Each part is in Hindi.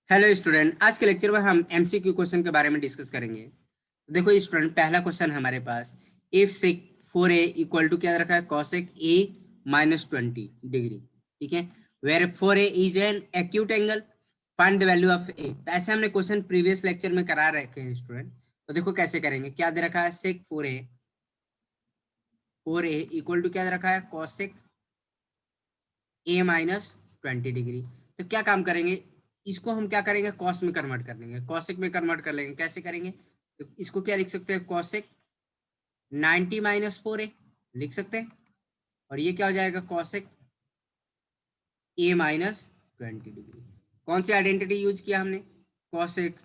हेलो स्टूडेंट, आज के लेक्चर में हम एमसीक्यू क्वेश्चन के बारे में डिस्कस करेंगे। तो देखो स्टूडेंट, पहला क्वेश्चन है हमारे पास। If sec 4a equal to क्या रखा है, कॉसेक a माइनस 20 डिग्री। ठीक है, where 4a is an acute angle, find the value of a। तो ऐसे हमने क्वेश्चन प्रीवियस लेक्चर में करा रखे हैं स्टूडेंट। तो देखो कैसे करेंगे। क्या दे रखा है, सेक 4a इक्वल टू क्या दे रखा है, कॉसेक a माइनस 20 डिग्री। तो क्या काम करेंगे, इसको हम क्या करेंगे, कॉस में कन्वर्ट कर लेंगे, कॉसेक में कन्वर्ट कर लेंगे। कैसे करेंगे, तो इसको क्या लिख सकते हैं, कॉसेक 90 माइनस 4a लिख सकते हैं। और ये क्या हो जाएगा, कॉसेक a माइनस 20 डिग्री। कौन सी आइडेंटिटी यूज किया हमने, cosec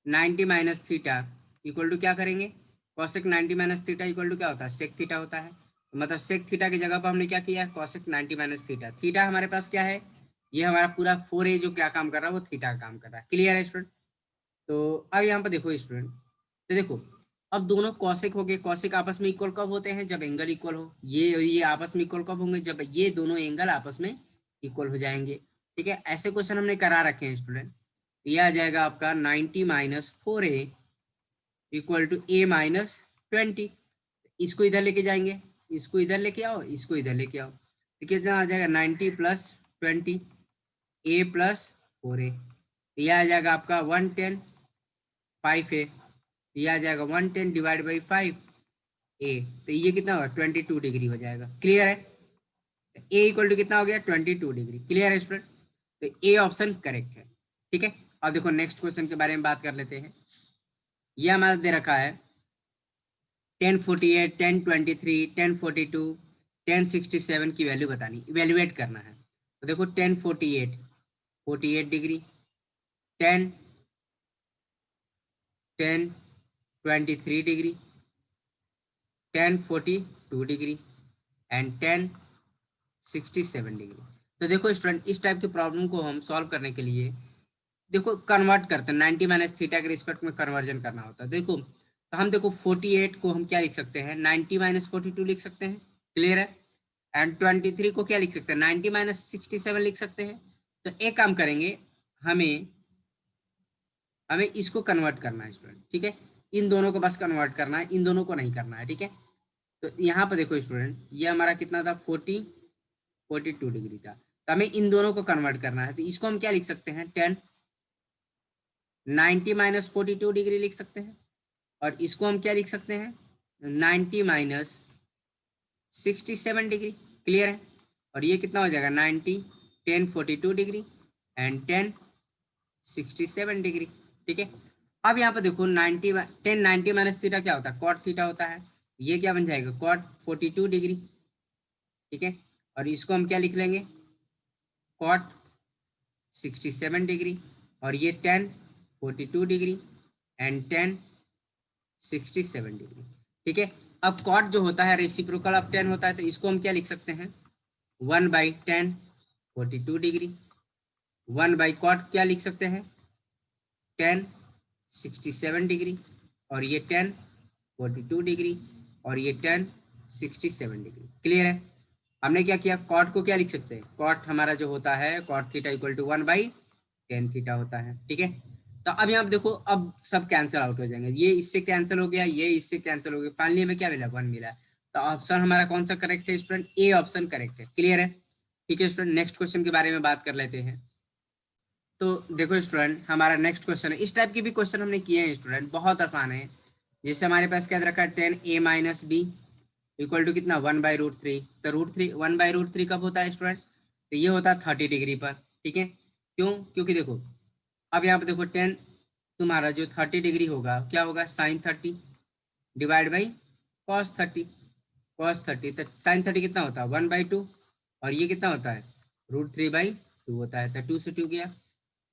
90 minus theta equal to क्या करेंगे, cosec 90 minus theta equal to क्या होता है, सेक थीटा होता है। तो मतलब सेक थीटा की जगह पर हमने क्या किया है, कॉसेक 90 माइनस थीटा। थीटा हमारे पास क्या है, ये हमारा पूरा 4a जो क्या काम कर रहा है, वो थीटा का काम कर रहा है। क्लियर है स्टूडेंट। तो अब यहाँ पर देखो स्टूडेंट, तो देखो अब दोनों कॉसेक हो गए। कॉसेक आपस में इक्वल कब होते हैं, जब एंगल इक्वल हो। ये आपस में इक्वल कब होंगे, जब ये दोनों एंगल आपस में इक्वल हो जाएंगे। ठीक है, ऐसे क्वेश्चन हमने करा रखे हैं स्टूडेंट। ये आ जाएगा आपका 90 minus 4a equal to a minus 20। इसको इधर लेके जाएंगे, इसको इधर लेके आओ, इसको इधर लेके आओ, तो कितना आ जाएगा, 90 प्लस 20 a प्लस 4a। ये आ जाएगा आपका 110 5a। ये आ जाएगा 110 डिवाइड बाई 5a। तो ये कितना होगा, 22 डिग्री हो जाएगा। क्लियर है, ए इक्वल टू कितना हो गया, 22 डिग्री। क्लियर है स्टूडेंट। तो ए ऑप्शन करेक्ट है। ठीक है, अब देखो नेक्स्ट क्वेश्चन के बारे में बात कर लेते हैं। ये हमारा दे रखा है 1048 1023 1042 1067 की वैल्यू बतानी, इवेल्युएट करना है। तो देखो 1048 48 degree, 10 1023 degree, 1042 degree and 1067 degree. तो देखो स्टूडेंट, इस टाइप की प्रॉब्लम को हम सॉल्व करने के लिए देखो कन्वर्ट करते हैं, 90 माइनस थीटा के रिस्पेक्ट में कन्वर्जन करना होता है। देखो तो हम देखो 48 को हम क्या लिख सकते हैं, 90 माइनस 42 लिख सकते हैं। क्लियर है। एंड 23 को क्या लिख सकते हैं, 90 माइनस 67 लिख सकते हैं। तो एक काम करेंगे, हमें हमें इसको कन्वर्ट करना है स्टूडेंट। ठीक है, इन दोनों को बस कन्वर्ट करना है, इन दोनों को नहीं करना है। ठीक है, तो यहाँ पर देखो स्टूडेंट, ये हमारा कितना था, 42 डिग्री था। तो हमें इन दोनों को कन्वर्ट करना है। तो इसको हम क्या लिख सकते हैं, 90 माइनस 42 डिग्री लिख सकते हैं। और इसको हम क्या लिख सकते हैं, 90 माइनस 67 डिग्री। क्लियर है। और ये कितना हो जाएगा, 90 1042 डिग्री एंड 1067 डिग्री। ठीक है, अब यहाँ पर देखो 90 माइनस थीटा क्या होता है, कॉट थीटा होता है। ये क्या बन जाएगा, कॉट 42 डिग्री। ठीक है, और इसको हम क्या लिख लेंगे, कॉट 67 डिग्री। और ये 1042 डिग्री एंड 1067 डिग्री। ठीक है, अब कॉट जो होता है रेसिप्रोकल ऑफ 10 होता है। तो इसको हम क्या लिख सकते हैं, 1/10 42 डिग्री। 1/कॉट क्या लिख सकते हैं, 1067 डिग्री। और ये 1042 डिग्री और ये 1067 डिग्री। क्लियर है। हमने क्या किया, कॉट को क्या लिख सकते हैं, कॉट हमारा जो होता है, cot theta equal to 1/10 theta होता है। ठीक है, तो अब यहाँ देखो, अब सब कैंसिल आउट हो जाएंगे, ये इससे कैंसिल हो गया, ये इससे कैंसिल हो गया, फाइनली हमें क्या मिला, 1 मिला। तो ऑप्शन हमारा कौन सा करेक्ट है स्टूडेंट, ए ऑप्शन करेक्ट है। क्लियर है। ठीक है स्टूडेंट, नेक्स्ट क्वेश्चन के बारे में बात कर लेते हैं। तो देखो स्टूडेंट, हमारा नेक्स्ट क्वेश्चन है, इस टाइप के भी क्वेश्चन हमने किए हैं स्टूडेंट, बहुत आसान है। जिससे हमारे पास क्या रखा है, 10a minus B equal to कितना, 1/√3। तो √3 1/√3 कब होता है स्टूडेंट, तो ये होता है 30 डिग्री पर। ठीक है, क्यों, क्योंकि देखो अब यहाँ पे देखो 10 तुम्हारा जो 30 डिग्री होगा, क्या होगा, sin 30 डिवाइड बाई cos 30। तो sin 30 कितना होता है, 1/2। और ये कितना होता है, √3/2 होता है। तो 2 से 2 गया,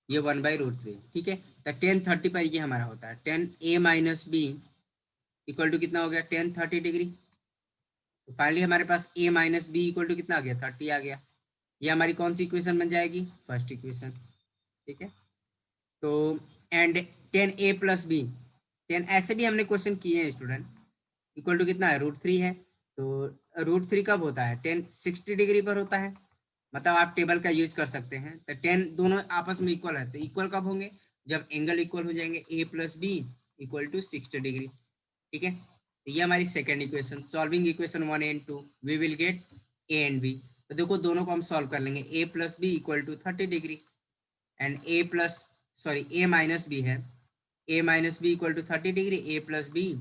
ये 1/√3। ठीक है, तो 10 30 पर ये हमारा होता है 10a minus B equal to कितना हो गया, 10 30 डिग्री। तो फाइनली हमारे पास a minus B equal to कितना आ गया, 30 आ गया। ये हमारी कौन सी इक्वेशन बन जाएगी, फर्स्ट इक्वेशन। ठीक है, तो एंड 10a प्लस बी, 10 ऐसे भी हमने क्वेश्चन किए हैं स्टूडेंट, इक्वल टू कितना है, √3 है। तो √3 कब होता है, 10 60 डिग्री पर होता है। मतलब आप टेबल का यूज कर सकते हैं। तो टेन दोनों आपस में इक्वल है, तो इक्वल कब होंगे, जब एंगल इक्वल हो जाएंगे, A plus B equal to 60 degree. ठीक है, तो ये हमारी second equation. Solving equation 1 and 2 we will get A and B. तो देखो दोनों को हम सॉल्व कर लेंगे, A plus B equal to 30 degree and A plus sorry A minus B है, A minus B equal to 30 degree, A plus B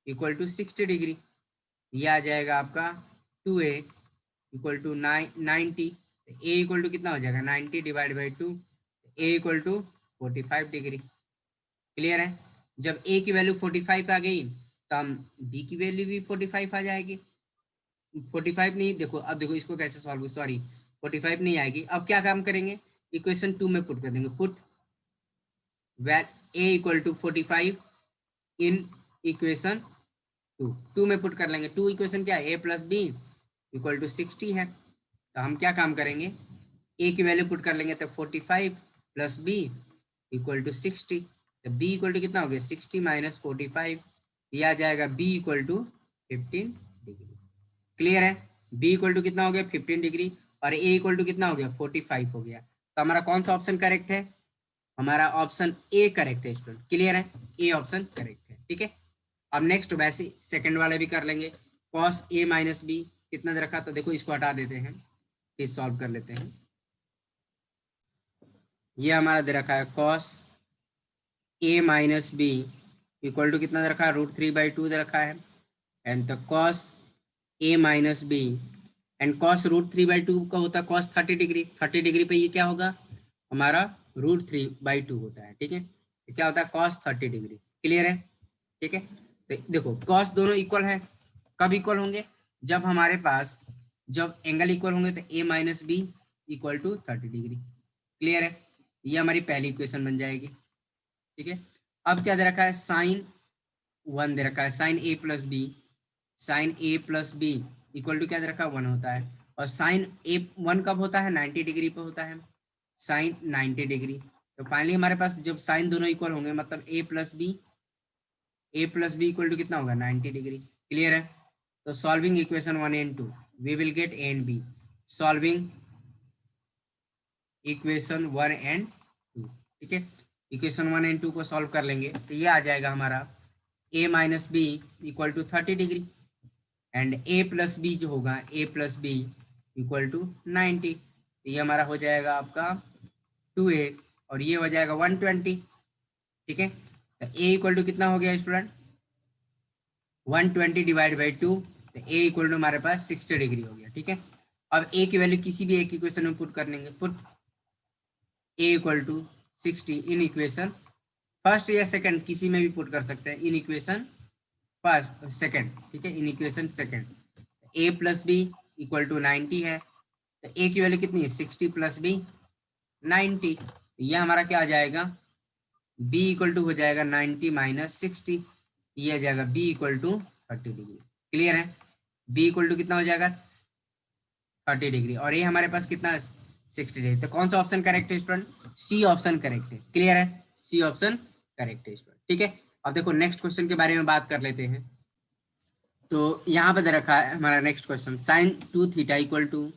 equal to 60 degree. ये आ जाएगा आपका 2a equal to 90। A equal to कितना हो जाएगा 90 divide by 2, A equal to 45 degree. Clear है, जब ए की वैल्यू 45 आ गई तो हम बी की वैल्यू भी 45 आ जाएगी। 45 नहीं, देखो अब देखो इसको कैसे सॉल्व, सॉरी 45 नहीं आएगी। अब क्या काम करेंगे, इक्वेशन 2 में पुट कर देंगे, put well A equal to 45 in equation 2 में पुट कर लेंगे। 2 इक्वेशन क्या है, A plus B equal to 60 है। तो हम क्या काम करेंगे, ए की वैल्यू पुट कर लेंगे, तो 45 प्लस बी इक्वल टू 60। तो बी इक्वल टू कितना हो गया 60 माइनस 45, दिया जाएगा B equal to 15 degree. Clear है, बी इक्वल टू कितना हो गया 15 डिग्री और ए इक्वल टू कितना हो गया 45 हो गया। तो हमारा कौन सा ऑप्शन करेक्ट है, हमारा ऑप्शन ए करेक्ट है स्टूडेंट। क्लियर है, ए ऑप्शन करेक्ट है। ठीक है, अब नेक्स्ट वैसे सेकंड वाले भी कर लेंगे। कॉस ए माइनस बी कितना दे रखा, तो देखो इसको हटा देते हैं, फिर सॉल्व कर लेते हैं। ये हमारा दे रखा है cos A minus B equal to कितना दे रखा है √3/2 दे रखा है, and the cos A minus B and cos √3/2 का होता है कॉस 30 डिग्री। 30 डिग्री पे ये क्या होगा हमारा √3/2 होता है। ठीक है, तो क्या होता है कॉस 30 डिग्री। क्लियर है, ठीक है, तो देखो कॉस दोनों इक्वल है, कब इक्वल होंगे, जब हमारे पास जब एंगल इक्वल होंगे तो A minus B equal to 30 degree. Clear है, ये हमारी पहली इक्वेशन बन जाएगी। ठीक है, अब क्या दे रखा है साइन 1 दे रखा है, sine A plus B, sine A plus B equal to क्या दे रखा है 1 होता है, और साइन ए 1 कब होता है 90 डिग्री पे होता है, साइन 90 डिग्री। तो फाइनली हमारे पास जब साइन दोनों इक्वल होंगे मतलब A plus B equal to कितना होगा 90 डिग्री। क्लियर है, तो solving equation 1 and 2 we will get A and B. Solving equation 1 and 2, ठीक है, इक्वेशन 1 एंड 2 को सॉल्व कर लेंगे तो ये आ जाएगा हमारा A minus B equal to 30 degree and A plus B जो होगा A plus B equal to 90। तो ये हमारा हो जाएगा आपका 2a और ये हो जाएगा 120। ठीक है, तो a इक्वल टू कितना हो गया स्टूडेंट 120 डिवाइड बाई 2, तो a इक्वल टू हमारे पास 60 डिग्री हो गया। ठीक है, अब a की वैल्यू किसी भी एक इक्वेशन में पुट कर लेंगे, put a equal to 60 in equation first या सेकंड किसी में भी पुट कर सकते हैं, इन इक्वेशन फर्स्ट सेकंड। ठीक है, in equation second a plus B equal to 90 है, तो a की वैल्यू कितनी है 60 प्लस बी 90। यह हमारा क्या आ जाएगा b इक्वल टू हो जाएगा 90 माइनस 60, ये आ जाएगा b equal to 30 degree. Clear है, b इक्वल टू कितना हो जाएगा 30 डिग्री और ये हमारे पास कितना 60 डिग्री। तो कौन सा ऑप्शन करेक्ट है स्टूडेंट, सी ऑप्शन करेक्ट है। क्लियर है, सी ऑप्शन करेक्ट है स्टूडेंट। ठीक है, अब देखो नेक्स्ट क्वेश्चन के बारे में बात कर लेते हैं। तो यहाँ पे दे रखा है हमारा next question sine 2 theta equal to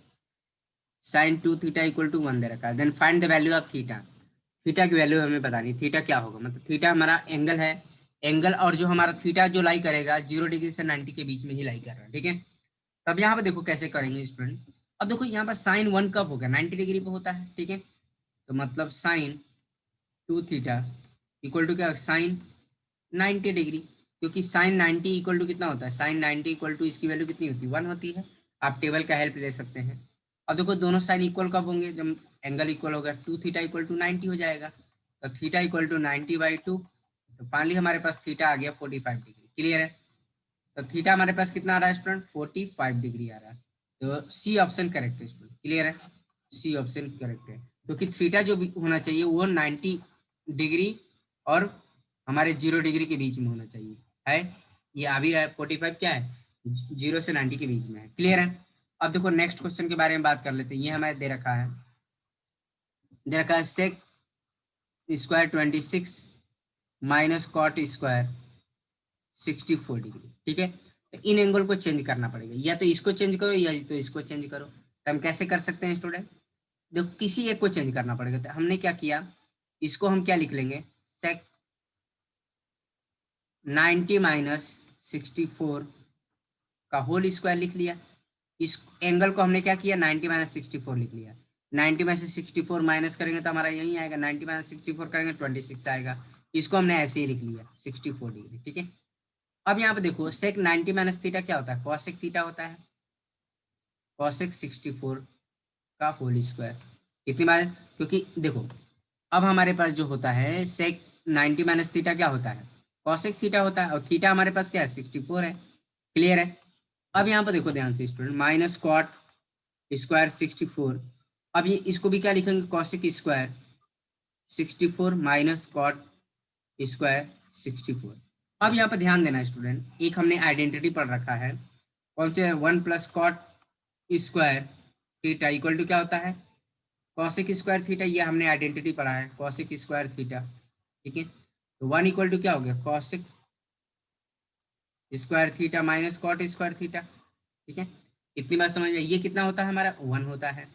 1 दे रखा है, then find the value of theta. Theta की वैल्यू हमें बतानी, थीटा क्या होगा, मतलब थीटा हमारा एंगल है, एंगल और जो हमारा थीटा जो लाई करेगा 0 डिग्री से 90 के बीच में ही लाई कर रहा है। ठीक है, तब यहाँ पे देखो कैसे करेंगे स्टूडेंट। अब देखो यहाँ पर साइन 1 कब होगा 90 डिग्री पे होता है। ठीक है, तो मतलब साइन 2 थीटा इक्वल टू क्या साइन 90 डिग्री, क्योंकि साइन 90 इक्वल टू कितना होता है साइन 90 इक्वल टू इसकी वैल्यू कितनी होती है 1 होती है। आप टेबल का हेल्प ले सकते हैं। अब देखो दोनों साइन इक्वल कब होंगे, जब एंगल इक्वल होगा 2 थीटा इक्वल टू 90 हो जाएगा, तो थीटा इक्वल टू 90/2, तो फाइनली हमारे पास थीटा आ गया 45 डिग्री। क्लियर है, तो थीटा हमारे पास कितना आ रहा है स्टूडेंट 45 डिग्री आ रहा है, तो सी ऑप्शन करेक्ट है स्टूडेंट। क्लियर है, सी ऑप्शन करेक्ट है, क्योंकि थीटा जो भी होना चाहिए वो 90 डिग्री और हमारे 0 डिग्री के बीच में होना चाहिए है, ये आ भी रहा है 45 क्या है 0 से 90 के बीच में है। क्लियर है, अब देखो नेक्स्ट क्वेश्चन के बारे में बात कर लेते हैं। ये हमारे दे रखा है sec square 26 minus cot square 64 degree. ठीक है, तो इन एंगल को चेंज करना पड़ेगा, या तो इसको चेंज करो या तो इसको चेंज करो। तो हम कैसे कर सकते हैं स्टूडेंट, देखो किसी एक को चेंज करना पड़ेगा। तो हमने क्या किया, इसको हम क्या लिख लेंगे, सेक 90 माइनस 64 का होल स्क्वायर लिख लिया। इस एंगल को हमने क्या किया, 90 माइनस 64 लिख लिया। 90 में से 64 माइनस करेंगे तो हमारा यही आएगा, 90 माइनस 64 करेंगे 26 आएगा। इसको हमने ऐसे ही लिख लिया 64 डिग्री, ठीक है। अब यहाँ पे देखो सेक 90 माइनस थीटा क्या होता है, कॉसेक थीटा होता है, कॉसेक 64 का होल स्क्वायर। कितनी बार, क्योंकि देखो अब हमारे पास जो होता है सेक 90 माइनस थीटा क्या होता है, कॉसेक थीटा होता है, और थीटा हमारे पास क्या है, 64 है। क्लियर है। अब यहाँ पर देखो ध्यान से स्टूडेंट, माइनस कॉट स्क्वायर 64। अब ये इसको भी क्या लिखेंगे, cosec square 64 minus cot square 64। अब यहाँ पर ध्यान देना स्टूडेंट, एक हमने आइडेंटिटी पढ़ रखा है, कौन से, 1 plus cot square theta equal to क्या होता है, कॉसेक स्क्वायर थीटा। ये हमने आइडेंटिटी पढ़ा है, कॉसेक स्क्वायर थीटा, ठीक है। तो 1 इक्वल टू क्या हो गया, cosec square theta minus cot square theta, ठीक है। इतनी बात समझ में, ये कितना होता है हमारा, 1 होता है।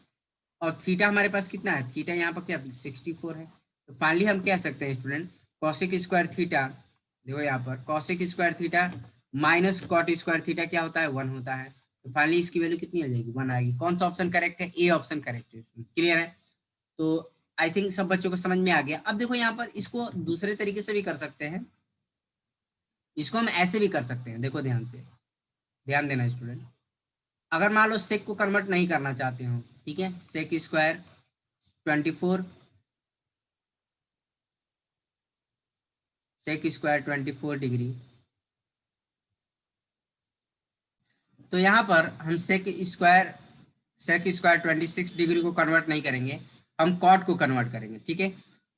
और थीटा हमारे पास कितना है, थीटा यहाँ पर क्या 64 है। तो फाइनली हम कह सकते हैं स्टूडेंट, कॉसेक स्क्वायर थीटा, देखो यहाँ पर cosec square theta minus cot square theta क्या होता है, 1 होता है। तो फाइनली इसकी वैल्यू कितनी आ जाएगी, 1 आएगी। कौन सा ऑप्शन करेक्ट है, ए ऑप्शन करेक्ट है। क्लियर है। तो आई थिंक सब बच्चों को समझ में आ गया। अब देखो यहाँ पर इसको दूसरे तरीके से भी कर सकते हैं, इसको हम ऐसे भी कर सकते हैं। देखो ध्यान से, ध्यान देना स्टूडेंट, अगर मान लो सेक को कन्वर्ट नहीं करना चाहते हो, ठीक है, sec square 24, sec square 24 degree, तो यहाँ पर हम सेक स्क्वायर 26 डिग्री को कन्वर्ट नहीं करेंगे, हम कॉट को कन्वर्ट करेंगे, ठीक है।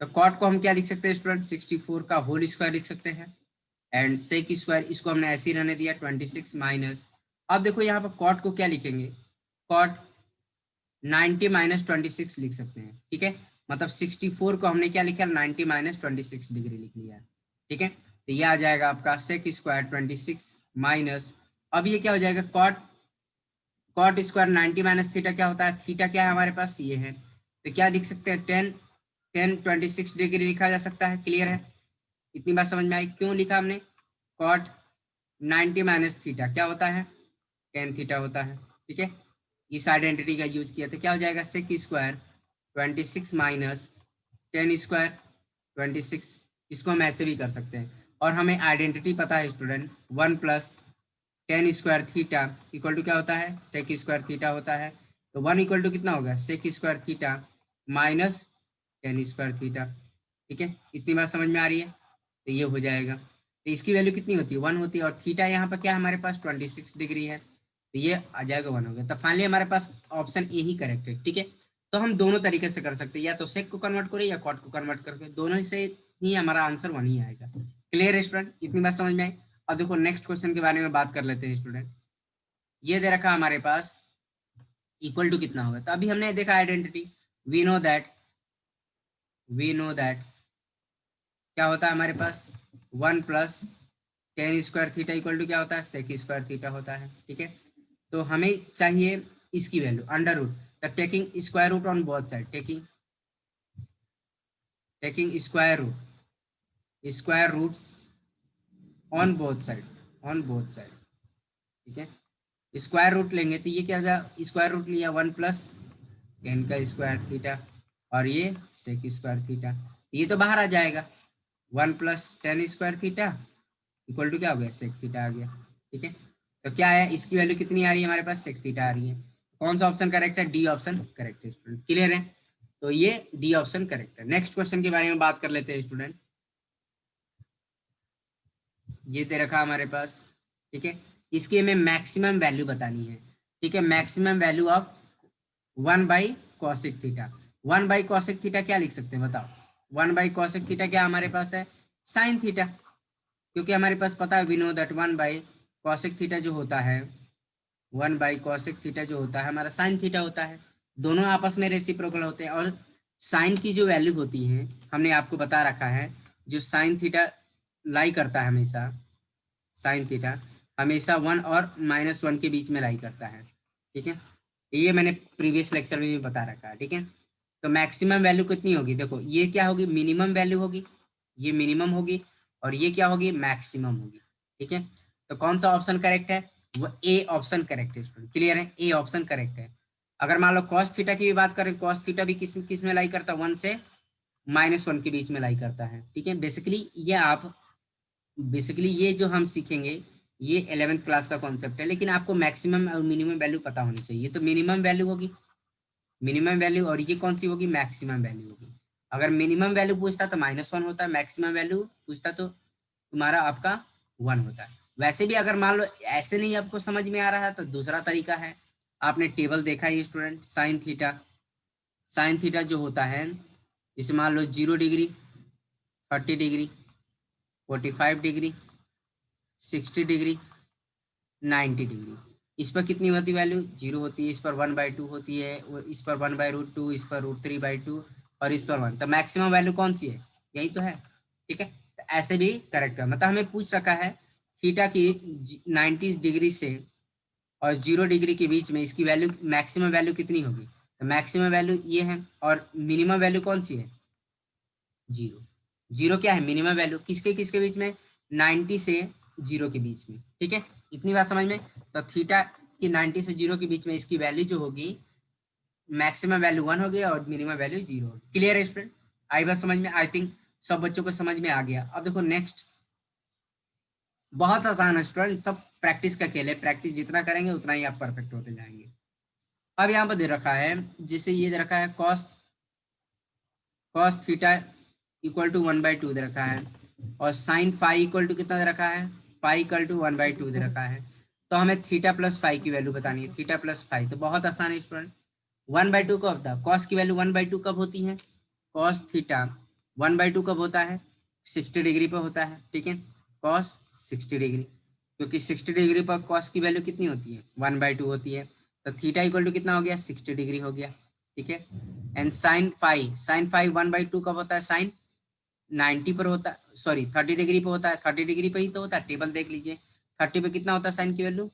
तो कॉट को हम क्या लिख सकते हैं स्टूडेंट, 64 का होल स्क्वायर लिख सकते हैं, एंड सेक स्क्वायर इसको हमने ऐसे ही रहने दिया 26 माइनस। अब देखो यहाँ पर कॉट को क्या लिखेंगे, कॉट 90 माइनस 26 लिख सकते हैं, ठीक है। मतलब 64 को हमने क्या लिखा, 90 माइनस 26 डिग्री लिख लिया, ठीक है। तो ये आ जाएगा आपका सेक स्क्वायर 26 माइनस, अब ये क्या हो जाएगा, cot cot square 90 minus theta क्या होता है, थीटा क्या है हमारे पास, ये है। तो क्या लिख सकते हैं, 26 डिग्री लिखा जा सकता है। क्लियर है। इतनी बात समझ में आई, क्यों लिखा हमने, कॉट 90 माइनस थीटा क्या होता है, टेन थीटा होता है, ठीक है। इस आइडेंटिटी का यूज किया तो क्या हो जाएगा, sec square 26 minus tan square 26। इसको हम ऐसे भी कर सकते हैं, और हमें आइडेंटिटी पता है student, 1 plus tan square theta equal to क्या होता है, सेक स्क्वायर थीटा होता है। तो 1 इक्वल टू कितना होगा, sec square theta minus tan square theta, ठीक है। इतनी बात समझ में आ रही है। तो ये हो जाएगा, तो इसकी वैल्यू कितनी होती है, 1 होती है, और थीटा यहाँ पर क्या है हमारे पास 26 डिग्री है, तो ये आ जाएगा 1 हो गया। तो फाइनली हमारे पास ऑप्शन ए ही करेक्ट है, ठीक है। तो हम दोनों तरीके से कर सकते हैं, या तो सेक को कन्वर्ट करें या कॉट को कन्वर्ट करके, दोनों से ही हमारा आंसर 1 ही आएगा। क्लियर है स्टूडेंट, इतनी बात समझ में आई। अब देखो नेक्स्ट क्वेश्चन के बारे में बात कर लेते हैं स्टूडेंट। ये दे रखा हमारे पास इक्वल टू कितना होगा, तो अभी हमने देखा आइडेंटिटी, वी नो दैट क्या होता है हमारे पास, 1 plus tan square theta equal to क्या होता है, सेक स्क्वायर थीटा होता है, ठीक है। तो हमें चाहिए इसकी वैल्यू अंडर रूट, तो taking square root on both side, taking square roots on both side, ठीक है। स्क्वायर रूट लेंगे तो ये क्या हो जाएगा, स्क्वायर रूट लिया 1 प्लस टेन का स्क्वायर थीटा, और ये सेक स्क्वायर थीटा, ये तो बाहर आ जाएगा, 1 plus tan square theta equal to क्या हो गया, सेक थीटा आ गया, ठीक है। तो क्या है, इसकी वैल्यू कितनी आ रही है हमारे पास, सेक थीटा आ रही है। कौन सा ऑप्शन करेक्ट है, डी ऑप्शन करेक्ट है स्टूडेंट। क्लियर है। तो ये डी ऑप्शन करेक्ट है। नेक्स्ट क्वेश्चन के बारे में बात कर लेते हैं स्टूडेंट। ये दे रखा हमारे पास, ठीक है। इसकी हमें मैक्सिमम वैल्यू बतानी है, ठीक है। Maximum value of 1 by cosec theta. 1 by cosec theta क्या लिख सकते हैं बताओ, 1 बाई कॉसिक थीटा क्या हमारे पास है, साइन थीटा, क्योंकि हमारे पास पता है we know that 1 by cosec theta जो होता है, 1 बाई कॉसिक थीटा जो होता है हमारा साइन थीटा होता है। दोनों आपस में रेसिप्रोकल होते हैं, और साइन की जो वैल्यू होती है हमने आपको बता रखा है, जो साइन थीटा लाई करता है हमेशा, साइन थीटा हमेशा 1 और -1 के बीच में लाई करता है, ठीक है। ये मैंने प्रीवियस लेक्चर में भी बता रखा है, ठीक है। तो मैक्सिमम वैल्यू कितनी होगी, देखो ये क्या होगी, मिनिमम वैल्यू होगी, ये मिनिमम होगी, और ये क्या होगी, मैक्सिमम होगी, ठीक है। तो कौन सा ऑप्शन करेक्ट है, वो ए ऑप्शन करेक्ट है स्टूडेंट, क्लियर है, ए ऑप्शन करेक्ट है। अगर मान लो कॉस थीटा की भी बात करें, कॉस थीटा भी किस किस में लाई करता है, 1 से -1 के बीच में लाई करता है, ठीक है। बेसिकली ये जो हम सीखेंगे ये 11th क्लास का कॉन्सेप्ट है, लेकिन आपको मैक्सिमम और मिनिमम वैल्यू पता होनी चाहिए। तो मिनिमम वैल्यू होगी, मिनिमम वैल्यू, और ये कौन सी होगी, मैक्सिमम वैल्यू होगी। अगर मिनिमम वैल्यू पूछता तो -1 होता है, मैक्सिमम वैल्यू पूछता तो तुम्हारा आपका 1 होता है। वैसे भी अगर मान लो ऐसे नहीं आपको समझ में आ रहा है तो दूसरा तरीका है, आपने टेबल देखा है स्टूडेंट, साइन थीटा जो होता है, जैसे मान लो 0 degree, 30 degree, 45 degree, 60 degree, 90 degree, इस पर कितनी होती वैल्यू, 0 होती है, इस पर 1/2 होती है, इस पर 1/√2, इस पर √3/2, और इस पर 1। तो मैक्सिमम वैल्यू कौन सी है, यही तो है, ठीक है। तो ऐसे भी करेक्ट है, मतलब हमें पूछ रखा है थीटा की 90 डिग्री से और 0 डिग्री के बीच में इसकी वैल्यू, मैक्सिमम वैल्यू कितनी होगी। तो मैक्सिमम वैल्यू ये है, और मिनिमम वैल्यू कौन सी है, 0। 0 क्या है, मिनिमम वैल्यू, किसके किसके बीच में, 90 से 0 के बीच में, ठीक है। इतनी बात समझ में। तो थीटा की 90 से 0 के बीच में इसकी वैल्यू जो होगी, मैक्सिमम वैल्यू 1 होगी और मिनिमम वैल्यू 0 होगी। क्लियर है स्टूडेंट, आई बात समझ में, आई थिंक सब बच्चों को समझ में आ गया। अब देखो नेक्स्ट, बहुत आसान है स्टूडेंट, सब प्रैक्टिस का खेल है, प्रैक्टिस जितना करेंगे उतना ही आप परफेक्ट होते जाएंगे। अब यहाँ पर दे रखा है, जिसे ये दे रखा है कॉस थीटा इक्वल टू 1/2 दे रखा है, और साइन फाई इक्वल टू कितना दे रखा है, फाई इक्वल टू 1/2 दे रखा है। तो हमें थीटा प्लस फाई की वैल्यू बतानी है, थीटा प्लस फाई, तो बहुत आसान है स्टूडेंट। 1/2 कब होता है, कॉस की वैल्यू 1/2 कब होती है, कॉस थीटा 1/2 कब होता है, 60 डिग्री पर होता है, ठीक है, कॉस 60 डिग्री, क्योंकि 60 डिग्री पर कॉस की वैल्यू कितनी होती है, 1/2 होती है। तो थीटा इक्वल टू कितना हो गया, 60 डिग्री हो गया, ठीक है। एंड साइन फाई 1/2 कब होता है, साइन 90 पर होता है, सॉरी 30 डिग्री पे होता है, 30 डिग्री पे ही तो होता है, टेबल देख लीजिए, 30 पे कितना होता है साइन की वैल्यू,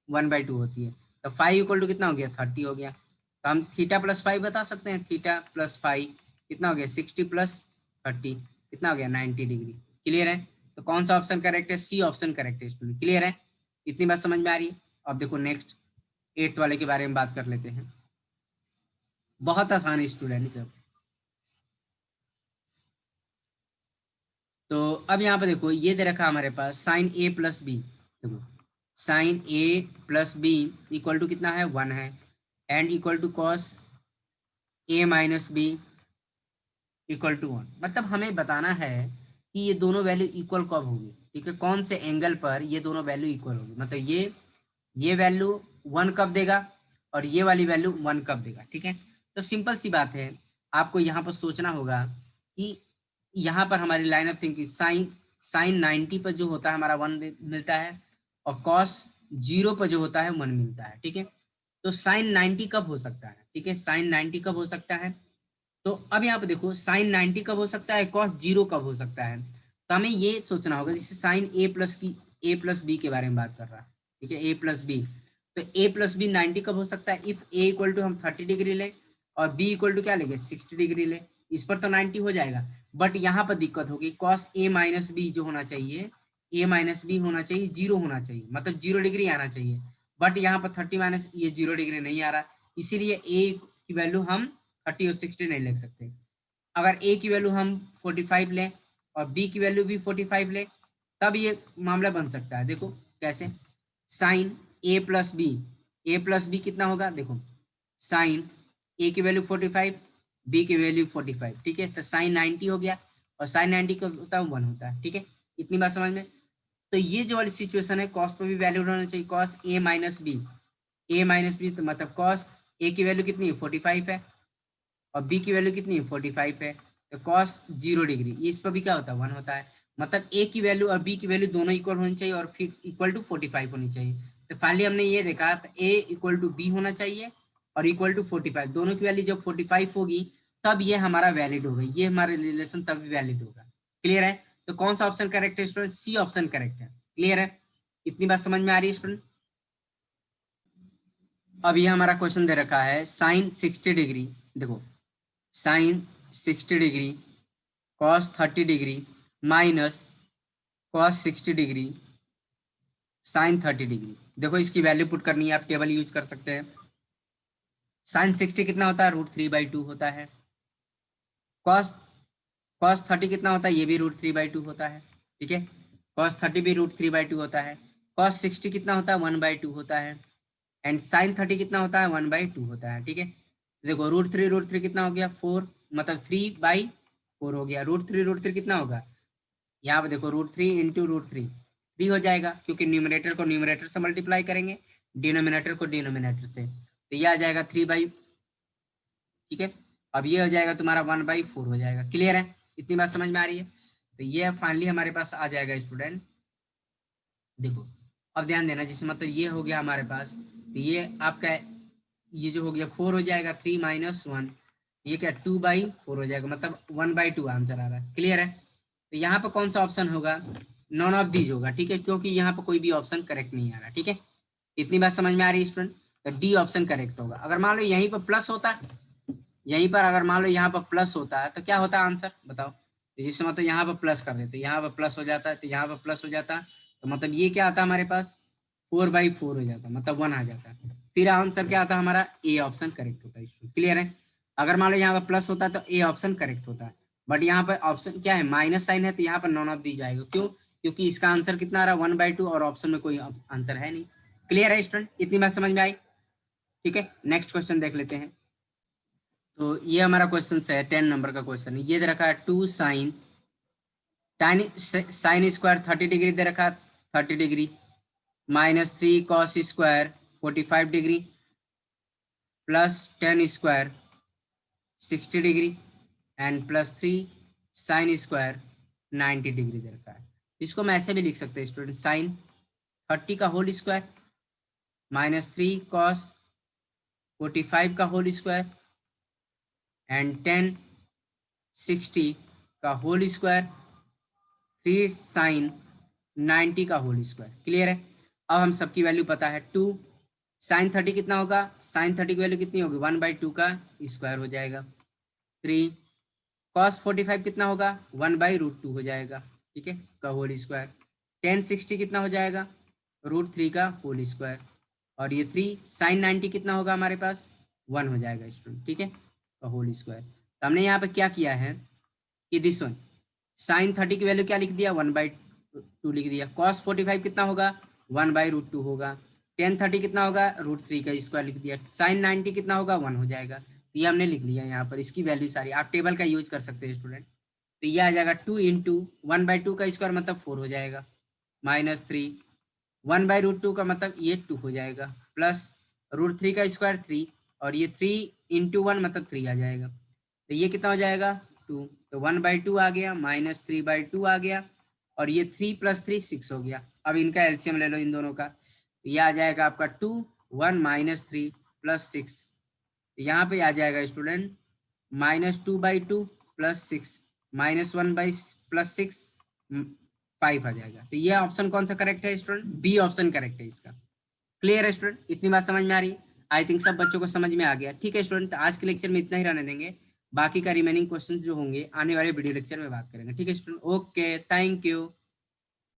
1/2 होती है। तो फाइव इक्वल टू कितना हो गया, 30 हो गया। तो हम थीटा प्लस फाइव बता सकते हैं, थीटा प्लस फाइव कितना हो गया, 60 प्लस 30 कितना हो गया, 90 डिग्री। क्लियर है, तो कौन सा ऑप्शन करेक्ट है, सी ऑप्शन करेक्ट है स्टूडेंट, क्लियर है, इतनी बात समझ में आ रही है। अब देखो नेक्स्ट 8th वाले के बारे में बात कर लेते हैं, बहुत आसान है स्टूडेंट सब। तो अब यहाँ पे देखो ये दे रखा हमारे पास साइन ए प्लस बी, देखो sine A plus B equal to कितना है, 1 है, and equal to cos A minus B equal to 1। मतलब हमें बताना है कि ये दोनों वैल्यू इक्वल कब होगी, ठीक है, कौन से एंगल पर ये दोनों वैल्यू इक्वल होगी, मतलब ये वैल्यू 1 कब देगा और ये वाली वैल्यू 1 कब देगा, ठीक है। तो सिंपल सी बात है, आपको यहाँ पर सोचना होगा कि यहाँ पर हमारी लाइन ऑफ थिंकिंग, साइन 90 पर जो होता है हमारा 1 मिलता है, और कॉस 0 पर जो होता है 1 मिलता है, ठीक है। तो साइन 90 कब हो सकता है, ठीक है, साइन 90 कब हो सकता है। तो अब यहाँ पे देखो साइन 90 कब हो सकता है, कॉस 0 कब हो सकता है। तो हमें ये सोचना होगा, जैसे साइन ए प्लस बी के बारे में बात कर रहा है, ठीक है, ए प्लस बी। तो ए प्लस बी 90 कब हो सकता है, इफ ए इक्वल टू हम 30 डिग्री ले और बी इक्वल टू क्या लेंगे, 60 डिग्री ले, इस पर तो 90 हो जाएगा। बट यहाँ पर दिक्कत होगी, कॉस ए माइनस बी जो होना चाहिए, ए माइनस बी होना चाहिए, 0 होना चाहिए, मतलब 0 डिग्री आना चाहिए। बट यहाँ पर 30 माइनस ये 0 डिग्री नहीं आ रहा, इसीलिए ए की वैल्यू हम 30 और 60 नहीं लिख सकते। अगर ए की वैल्यू हम 45 लें और बी की वैल्यू भी 45 लें, तब ये मामला बन सकता है। देखो कैसे, साइन ए प्लस बी कितना होगा, देखो साइन ए की वैल्यू 45, बी की वैल्यू 45, ठीक है। तो साइन 90 हो गया, और साइन 90 का होता है 1 होता है, ठीक है, इतनी बात समझ में। तो ये जो वाली सिचुएशन है, कॉस पर भी वैल्यू होना चाहिए, कॉस ए माइनस बी, तो मतलब कॉस ए की वैल्यू कितनी है, 45 है, और बी की वैल्यू कितनी है, 45 है। तो कॉस 0 डिग्री, इस पर भी क्या होता है, 1 होता है। मतलब ए की वैल्यू और बी की वैल्यू दोनों इक्वल होनी चाहिए, और फिर इक्वल टू 45 होनी चाहिए। तो फाइनली हमने ये देखा, तो ए इक्वल टू बी होना चाहिए और इक्वल टू 45, दोनों की वैल्यू जब 45 होगी तब ये हमारा वैलिड होगा, ये हमारा रिलेशन तब वैलिड होगा। क्लियर है, तो कौन सा ऑप्शन करेक्ट है स्टूडेंट, सी ऑप्शन करेक्ट है। क्लियर है, इतनी बात समझ में आ रही है स्टूडेंट। अब ये हमारा क्वेश्चन दे रखा है साइन 60 डिग्री, देखो sine 60 degree cos 30 degree minus cos 60 degree sine 30 degree. देखो इसकी वैल्यू पुट करनी है, आप टेबल यूज कर सकते हैं। साइन 60 कितना होता है, √3/2 होता है। कॉस कॉस 30 कितना होता है, ये भी √3/2 होता है, ठीक है। कॉस 30 भी √3/2 होता है। कॉस 60 कितना होता है, 1/2 होता है। एंड साइन 30 कितना होता है, 1/2 होता है, ठीक है। देखो √3 कितना हो गया, 4, मतलब 3/4 हो गया। √3 कितना होगा, यहाँ पे देखो √3 इंटू √3 हो जाएगा, क्योंकि न्यूमरेटर को न्यूमरेटर से मल्टीप्लाई करेंगे, डिनोमिनेटर को डिनोमिनेटर से, तो ये आ जाएगा 3/, ठीक है। अब ये हो जाएगा तुम्हारा 1/4 हो जाएगा। क्लियर है, इतनी बात समझ में आ रही है। तो ये फाइनली हमारे पास आ जाएगा स्टूडेंट। देखो अब ध्यान देना, जिससे मतलब ये हो गया हमारे पास, तो ये आपका ये जो हो गया 4 हो जाएगा, 3 - 1, ये क्या 2/4 हो जाएगा, मतलब 1/2 आंसर आ रहा है। क्लियर है। तो यहाँ पे कौन सा ऑप्शन होगा, नॉन ऑफ दीज होगा, ठीक है, क्योंकि यहाँ पे कोई भी ऑप्शन करेक्ट नहीं आ रहा, ठीक है। इतनी बात समझ में आ रही है स्टूडेंट। तो डी ऑप्शन करेक्ट होगा। अगर मान लो यहीं पर प्लस होता, यहीं पर अगर मान लो यहाँ पर प्लस होता है तो क्या होता है आंसर बताओ। तो जिससे मतलब यहाँ पर प्लस कर देते, यहाँ पर प्लस हो जाता है, तो यहाँ पर प्लस हो जाता, तो मतलब ये क्या आता है हमारे पास 4/4 हो जाता, मतलब 1 आ जाता। फिर आंसर क्या आता है हमारा, ए ऑप्शन करेक्ट होता है। क्लियर है। अगर मान लो यहाँ पर प्लस होता है तो ए ऑप्शन करेक्ट होता है, बट यहाँ पर ऑप्शन क्या है, माइनस साइन है, तो यहाँ पर नॉन ऑफ दी जाएगा। क्यों, क्योंकि इसका आंसर कितना आ रहा है 1/2 और ऑप्शन में कोई आंसर है नहीं। क्लियर है स्टूडेंट, इतनी बात समझ में आई। ठीक है, नेक्स्ट क्वेश्चन देख लेते हैं। तो ये हमारा क्वेश्चन है 10 नंबर का क्वेश्चन है। ये दे रखा है 2 साइन साइन स्क्वायर 30 डिग्री दे रखा है, 30 degree -3 cos square 45 degree plus 10 square 60 degree and +3 sine square 90 degree दे रखा है। इसको हम ऐसे भी लिख सकते हैं स्टूडेंट, साइन 30 का होल स्क्वायर -3 कॉस 45 का होल स्क्वायर एंड 10 60 का होल स्क्वायर 3 साइन 90 का होल स्क्वायर। क्लियर है। अब हम सबकी वैल्यू पता है, 2 साइन 30 कितना होगा, साइन 30 की वैल्यू कितनी होगी, 1/2 का स्क्वायर हो जाएगा। 3 कॉस 45 कितना होगा, 1/√2 हो जाएगा, ठीक है, का होल स्क्वायर। 10 60 कितना हो जाएगा, √3 का होल स्क्वायर। और ये 3 साइन 90 कितना होगा हमारे पास, 1 हो जाएगा स्टूडेंट, ठीक है, का होल स्क्वायर। तो हमने यहाँ पे क्या किया है कि दिस वन साइन 30 की वैल्यू क्या लिख दिया, 1/2 लिख दिया। कॉस 45 कितना होगा, 1/√2 होगा। 10 30 कितना होगा, √3 का स्क्वायर लिख दिया। साइन 90 कितना होगा, 1 हो जाएगा। ये हमने लिख लिया यहाँ पर, इसकी वैल्यू सारी आप टेबल का यूज कर सकते हैं स्टूडेंट। तो ये आ जाएगा 2 × 1/2 का स्क्वायर मतलब 4 हो जाएगा, -3 1/√2 का मतलब ये 2 हो जाएगा, प्लस √3 का स्क्वायर 3 और ये 3 × 1 मतलब 3 आ जाएगा। तो ये कितना हो जाएगा 2, तो 1/2 आ गया, -3/2 आ गया, और ये 3 + 3 6 हो गया। अब इनका एलसीएम ले लो इन दोनों का, तो ये आ जाएगा आपका 2 1 -3 + 6, यहाँ पे आ जाएगा स्टूडेंट -2/2 + 6 -1 + 6 5 आ जाएगा। तो ये ऑप्शन कौन सा करेक्ट है स्टूडेंट, बी ऑप्शन करेक्ट है इसका। क्लियर है स्टूडेंट, इतनी बात समझ में आ रही है। आई थिंक सब बच्चों को समझ में आ गया। ठीक है स्टूडेंट, तो आज के लेक्चर में इतना ही रहने देंगे, बाकी का रिमेनिंग क्वेश्चंस जो होंगे आने वाले वीडियो लेक्चर में बात करेंगे। ठीक है स्टूडेंट, ओके, थैंक यू।